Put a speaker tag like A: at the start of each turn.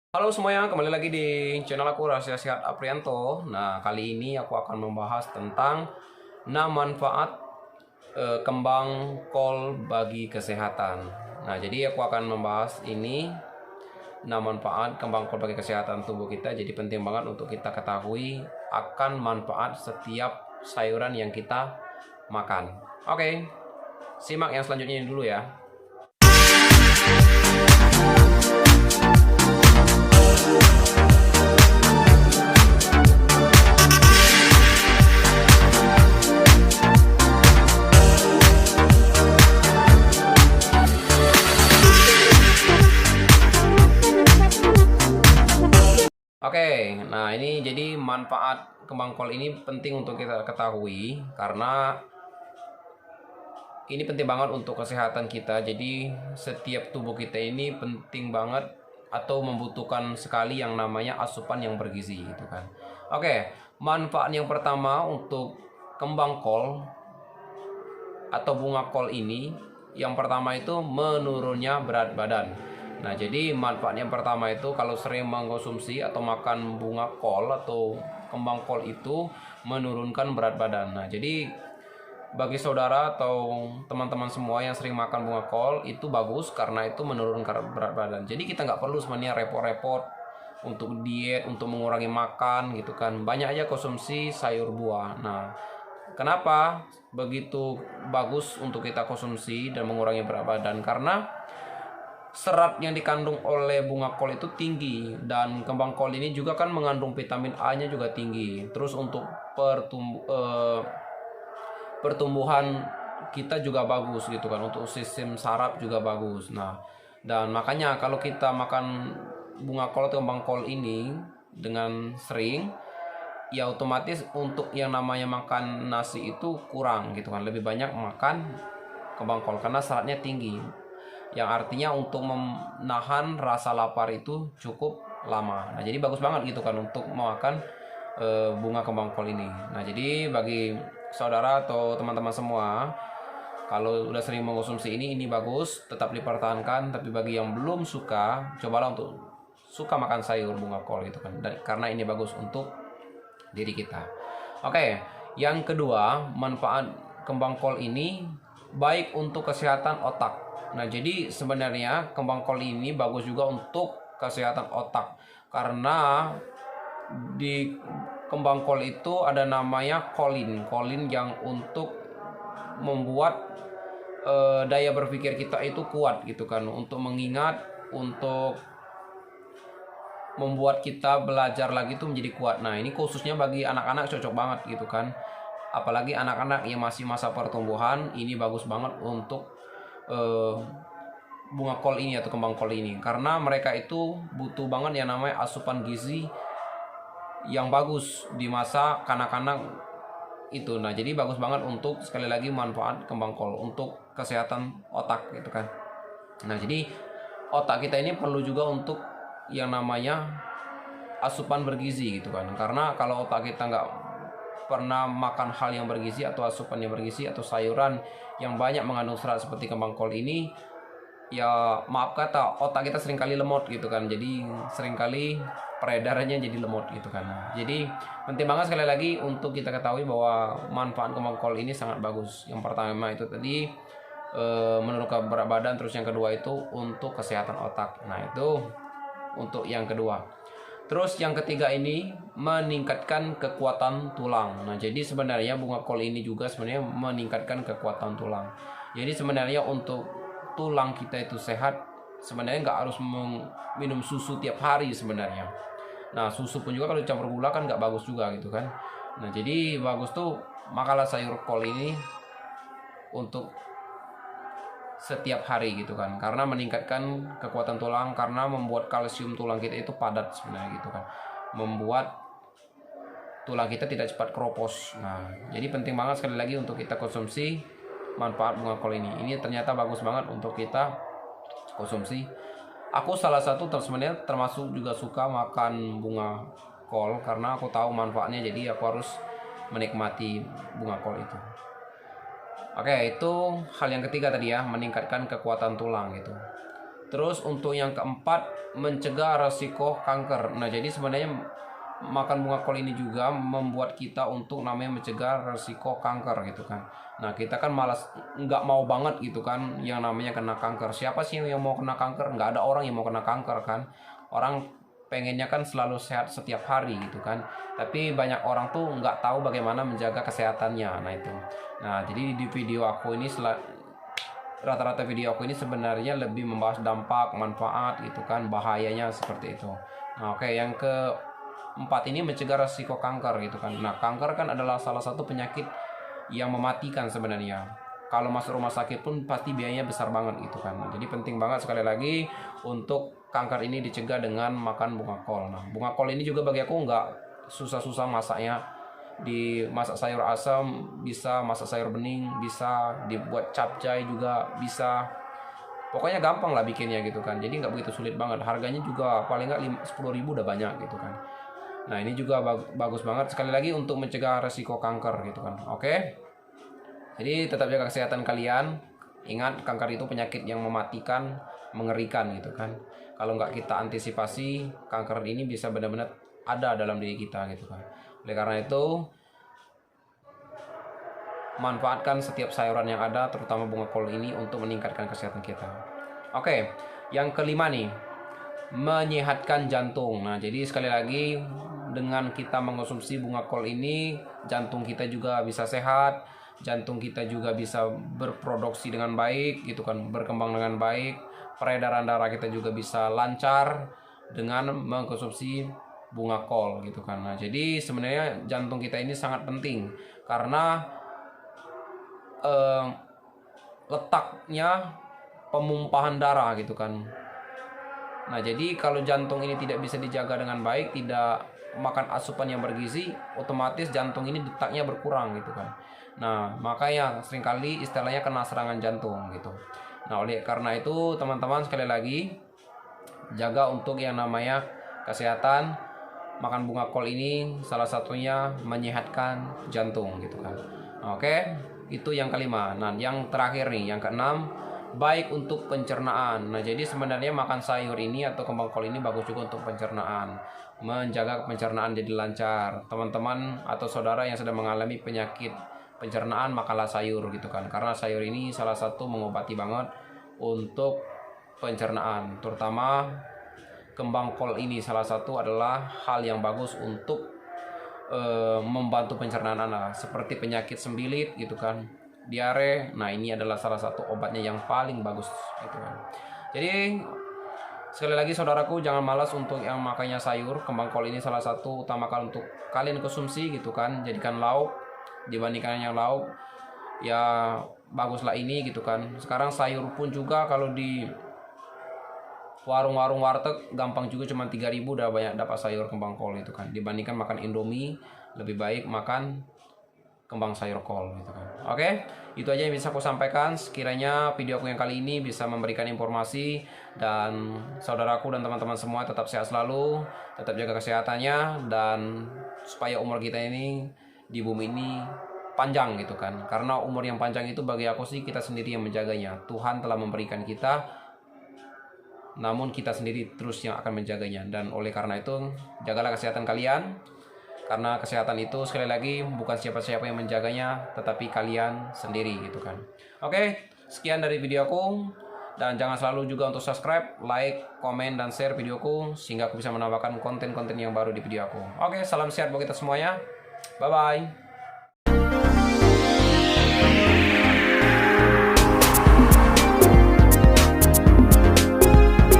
A: Halo semuanya, kembali lagi di channel aku Rahasia Sehat Aprianto. Nah, kali ini aku akan membahas tentang 6 manfaat kembang kol bagi kesehatan. Nah, jadi aku akan membahas ini 6 manfaat kembang kol bagi kesehatan tubuh kita. Jadi penting banget untuk kita ketahui akan manfaat setiap sayuran yang kita makan. Oke, simak yang selanjutnya ini dulu ya. Oke, nah ini jadi manfaat kembang kol ini penting untuk kita ketahui karena ini penting banget untuk kesehatan kita. Jadi setiap tubuh kita ini penting banget atau membutuhkan sekali yang namanya asupan yang bergizi gitu kan. Oke, manfaat yang pertama untuk kembang kol atau bunga kol ini, yang pertama itu menurunnya berat badan. Nah, jadi manfaat yang pertama itu kalau sering mengkonsumsi atau makan bunga kol atau kembang kol itu menurunkan berat badan. Nah, jadi bagi saudara atau teman-teman semua yang sering makan bunga kol itu bagus karena itu menurunkan berat badan. Jadi kita nggak perlu sebenarnya repot-repot untuk diet, untuk mengurangi makan gitu kan. Banyak aja konsumsi sayur buah. Nah, kenapa begitu bagus untuk kita konsumsi dan mengurangi berat badan? Karena serat yang dikandung oleh bunga kol itu tinggi dan kembang kol ini juga kan mengandung vitamin A-nya juga tinggi. Terus untuk pertumbuhan kita juga bagus gitu kan, untuk sistem saraf juga bagus. Nah, dan makanya kalau kita makan bunga kol atau kembang kol ini dengan sering, ya otomatis untuk yang namanya makan nasi itu kurang gitu kan, lebih banyak makan kembang kol karena seratnya tinggi, yang artinya untuk menahan rasa lapar itu cukup lama. Nah, jadi bagus banget gitu kan untuk makan bunga kembang kol ini. Nah, jadi bagi saudara atau teman-teman semua, kalau udah sering mengkonsumsi ini bagus, tetap dipertahankan. Tapi bagi yang belum suka, cobalah untuk suka makan sayur bunga kol gitu kan. Dan karena ini bagus untuk diri kita. Oke, yang kedua, manfaat kembang kol ini baik untuk kesehatan otak. Nah, jadi sebenarnya kembang kol ini bagus juga untuk kesehatan otak karena di kembang kol itu ada namanya kolin yang untuk membuat daya berpikir kita itu kuat gitu kan, untuk mengingat, untuk membuat kita belajar lagi itu menjadi kuat. Nah, ini khususnya bagi anak-anak cocok banget gitu kan, apalagi anak-anak yang masih masa pertumbuhan, ini bagus banget untuk bunga kol ini atau kembang kol ini karena mereka itu butuh banget yang namanya asupan gizi yang bagus di masa kanak-kanak itu. Nah, jadi bagus banget untuk sekali lagi manfaat kembang kol untuk kesehatan otak gitu kan. Nah, jadi otak kita ini perlu juga untuk yang namanya asupan bergizi gitu kan, karena kalau otak kita nggak pernah makan hal yang bergizi atau asupan yang bergizi atau sayuran yang banyak mengandung serat seperti kembang kol ini, ya maaf kata otak kita seringkali lemot gitu kan, jadi seringkali peredarannya jadi lemot gitu kan. Jadi penting banget sekali lagi untuk kita ketahui bahwa manfaat kembang kol ini sangat bagus. Yang pertama itu tadi menurunkan berat badan, terus yang kedua itu untuk kesehatan otak. Nah, itu untuk yang kedua. Terus yang ketiga ini meningkatkan kekuatan tulang. Nah, jadi sebenarnya bunga kol ini juga sebenarnya meningkatkan kekuatan tulang. Jadi sebenarnya untuk tulang kita itu sehat, sebenarnya nggak harus minum susu tiap hari sebenarnya. Nah, susu pun juga kalau dicampur gula kan nggak bagus juga gitu kan. Nah, jadi bagus tuh makalah sayur kol ini untuk setiap hari gitu kan, karena meningkatkan kekuatan tulang, karena membuat kalsium tulang kita itu padat sebenarnya gitu kan, membuat tulang kita tidak cepat keropos. Nah, jadi penting banget sekali lagi untuk kita konsumsi manfaat bunga kol ini ternyata bagus banget untuk kita konsumsi. Aku salah satu sebenarnya termasuk juga suka makan bunga kol karena aku tahu manfaatnya, jadi aku harus menikmati bunga kol itu. Oke, itu hal yang ketiga tadi ya, meningkatkan kekuatan tulang gitu. Terus untuk yang keempat, mencegah resiko kanker. Nah, jadi sebenarnya makan bunga kol ini juga membuat kita untuk namanya mencegah resiko kanker gitu kan. Nah, kita kan malas, nggak mau banget gitu kan yang namanya kena kanker. Siapa sih yang mau kena kanker? Nggak ada orang yang mau kena kanker kan. Orang pengennya kan selalu sehat setiap hari gitu kan. Tapi banyak orang tuh nggak tahu bagaimana menjaga kesehatannya. Nah itu. Nah, jadi di video aku ini rata-rata video aku ini sebenarnya lebih membahas dampak, manfaat gitu kan, bahayanya seperti itu. Nah, oke, yang keempat ini mencegah resiko kanker gitu kan. Nah, kanker kan adalah salah satu penyakit yang mematikan sebenarnya. Kalau masuk rumah sakit pun pasti biayanya besar banget gitu kan. Nah, jadi penting banget sekali lagi untuk kanker ini dicegah dengan makan bunga kol. Nah, bunga kol ini juga bagi aku nggak susah-susah masaknya. Dimasak sayur asam bisa, masak sayur bening bisa, dibuat capcay juga bisa, pokoknya gampang lah bikinnya gitu kan. Jadi nggak begitu sulit banget, harganya juga paling nggak 10.000 udah banyak gitu kan. Nah ini juga bagus banget sekali lagi untuk mencegah resiko kanker gitu kan. Oke, jadi tetap jaga kesehatan kalian. Ingat, kanker itu penyakit yang mematikan, mengerikan gitu kan. Kalau nggak kita antisipasi, kanker ini bisa benar-benar ada dalam diri kita gitu kan. Oleh karena itu, manfaatkan setiap sayuran yang ada, terutama bunga kol ini untuk meningkatkan kesehatan kita. Oke, yang kelima nih, menyehatkan jantung. Nah, jadi sekali lagi dengan kita mengonsumsi bunga kol ini, jantung kita juga bisa sehat, jantung kita juga bisa berproduksi dengan baik gitu kan, berkembang dengan baik, peredaran darah kita juga bisa lancar dengan mengkonsumsi bunga kol gitu kan. Nah, jadi sebenarnya jantung kita ini sangat penting karena letaknya pemumpahan darah gitu kan. Nah, jadi kalau jantung ini tidak bisa dijaga dengan baik, tidak makan asupan yang bergizi, otomatis jantung ini detaknya berkurang gitu kan. Nah, makanya seringkali istilahnya kena serangan jantung gitu. Nah, oleh karena itu teman-teman sekali lagi jaga untuk yang namanya kesehatan. Makan bunga kol ini salah satunya menyehatkan jantung gitu kan. Oke, itu yang kelima. Nah, yang terakhir nih, yang keenam, baik untuk pencernaan. Nah, jadi sebenarnya makan sayur ini atau kembang kol ini bagus juga untuk pencernaan. Menjaga pencernaan jadi lancar. Teman-teman atau saudara yang sedang mengalami penyakit pencernaan, makanlah sayur gitu kan. Karena sayur ini salah satu mengobati banget untuk pencernaan, terutama kembang kol ini salah satu adalah hal yang bagus untuk membantu pencernaan anak, seperti penyakit sembilit gitu kan, diare. Nah, ini adalah salah satu obatnya yang paling bagus gitu kan. Jadi sekali lagi saudaraku, jangan malas untuk yang makanya sayur. Kembang kol ini salah satu utamakan untuk kalian konsumsi gitu kan, jadikan lauk dibandingkan yang lauk ya, baguslah ini gitu kan. Sekarang sayur pun juga kalau di warung-warung warteg gampang juga, cuma 3.000 udah banyak dapat sayur kembang kol itu kan. Dibandingkan makan Indomie, lebih baik makan kembang sayur kol gitu kan. Oke, itu aja yang bisa aku sampaikan. Sekiranya video aku yang kali ini bisa memberikan informasi, dan saudaraku dan teman-teman semua tetap sehat selalu, tetap jaga kesehatannya, dan supaya umur kita ini di bumi ini panjang gitu kan. Karena umur yang panjang itu bagi aku sih kita sendiri yang menjaganya. Tuhan telah memberikan kita, namun kita sendiri terus yang akan menjaganya. Dan oleh karena itu, jagalah kesehatan kalian, karena kesehatan itu sekali lagi bukan siapa-siapa yang menjaganya, tetapi kalian sendiri gitu kan. Oke, sekian dari videoku, dan jangan selalu juga untuk subscribe, like, komen, dan share videoku sehingga aku bisa menambahkan konten-konten yang baru di video aku. Oke, salam sehat buat kita semuanya. Bye bye.